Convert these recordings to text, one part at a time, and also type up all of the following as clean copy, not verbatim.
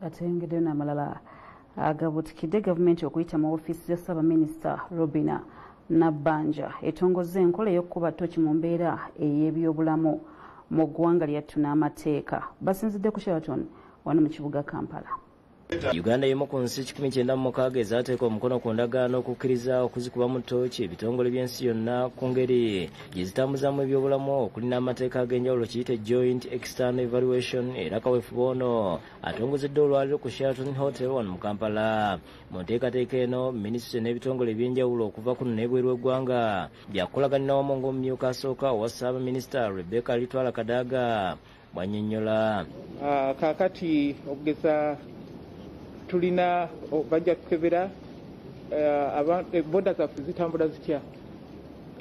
Atengedde n'amalala agabutikidde gavumenti okuyita mu ofiisi ya Ssaabaminisita Robina Nabbanja etongozza enkola ey'okukuba ttooki mu mbeera ey'ebyobulamu mu ggwanga lyattu n'amateeka. Basinzidde ku Sheraton wano mu kibuga Kampala. Uganda y'emu ku nsi 96 ezaateeka omukono ku ndagaano okukkiriza okuzikuba mu ttooki ebitongole by'ensi yonna ku ngeri gye zitambuzaamu ebyobulamu okuli n'amateeka ag'enjawulo kiyite Joint External Evaluation. Era kaweefube ono atongozedde olwaliro ku Sheraton Hotel wano mu Kampala. Mu nteekateeka eno minisitule n'ebitongole eby'enjawulo okuva kuno n'ebweru w'eggwanga byakukolaganira wamu ng'omumyuka asooka owa Ssaabaminisita Rebecca Litwala Kadaga bw'annyonnyola. Kaakati okugeza tulina bajja kukebera boda zaffe zitambula zitya,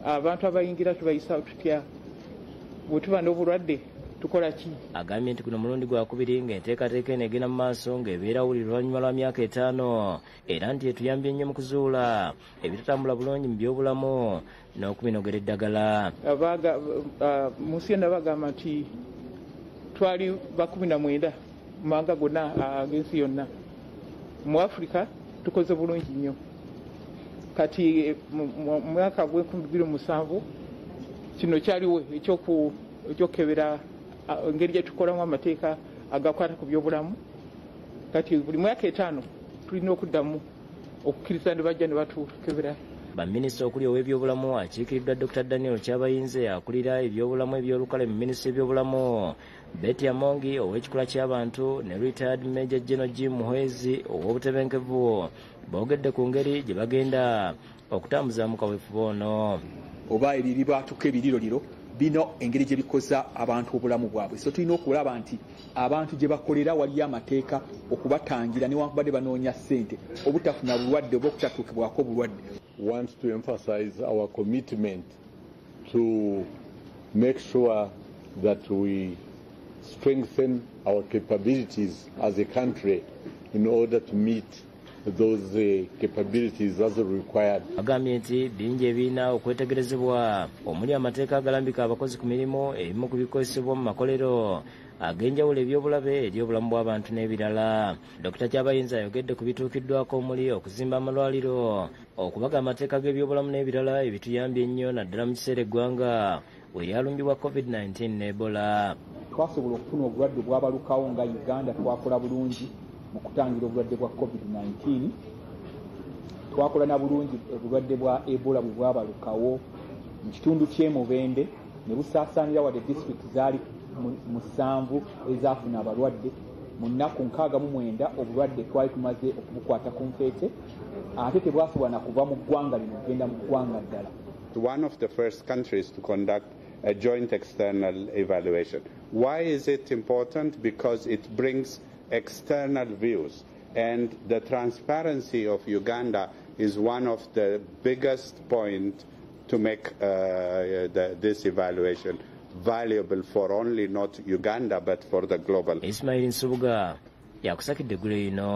abantu abayingira tubayisa tutya, bwe tuba n'obulwadde tukola ki? Agambye nti guno mulundi gwakubiri ng'enteekateeka eno egenda mu maaso ng'ebeera wulira oluvannyuma lwa myaka 5 era nti etuyambye nnyo mu kuzuula ebitatambula bulungi mu byobulamu n'okubinogera eddagala. Mu nsi yonna bagamba nti twali ba 19 mu mawanga gonna ag'ensi yonna. Mu Africa tukoze bulungi nnyo. Kati mu mwaka gw'2007 kino kyaliwo ekyokebera engeri gye tukolamu amateeka agakwata ku byobulamu. Kati buli mwaka 5 tulina okuddamu okukkiriza ne bajja ne batukebera. Baminisita okuli ow'ebyobulamu akiikiriddwa Dr. Daniel Kyabayinze akulira ebyobulamu ebyolukale mu minisitule y'ebyobulamu, Betty Amongi ow'ekikula ky'abantu ne retired Major General Jim Muhwezi ow'obutebenkevu boogedde ku ngeri gye bagenda okutambuzaamu kaweefube ono. Oba eriri baatuka ebiriroliro bino engeri gye bikoza abantu obulamu bwabwe. So tulina okulaba nti abantu gye bakolera waliyo amateeka okubatangira newankubadde banoonya ssente obutafuna bulwadde oba okutatuukibwako bulwadde. Want to emphasize our commitment to make sure that we strengthen our capabilities as a country in order to meet those capabilities as required. Agambye nti bingi ebirina okwetegerezebwa omuli amateeka agalambika abakozi ku mirimu, ebimu ku bikozesebwa mu makolero ag'enjawulo ebyobulabe eri obulamu bw'abantu n'ebirala. Dr. Kyabayinza ayogedde ku bituukiddwako omuli okuzimba amalwaliro, okubaga amateeka g'ebyobulamu n'ebirala ebituyambye ennyo naddala mu kiseera eggwanga we lyalumbibwa COVID-19 ne Ebola. Twasobola okufuna obulwadde bwabalukawo nga Uganda twakola bulungi mu kutangira obulwadde bwa COVID-19. Twakola na bulungi obulwadde bwa Ebola bwe bwabalukawo mu kitundu ky'Emubende ne busaasaanira wadde disitulikiti zaali 7 ezaafuna abalwadde. Mu nnaku 69 obulwadde twali tumaze okubukwata ku nfeete ate tebwasobola na kuva mu ggwanga lino kugenda mu ggwanga ddala. One of the first countries to conduct a joint external evaluation. Why is it important? Because it brings external views, and the transparency of Uganda is one of the biggest points to make this evaluation valuable for only not Uganda but for the global. Ismail Nsubuga yakusakidde gule ino.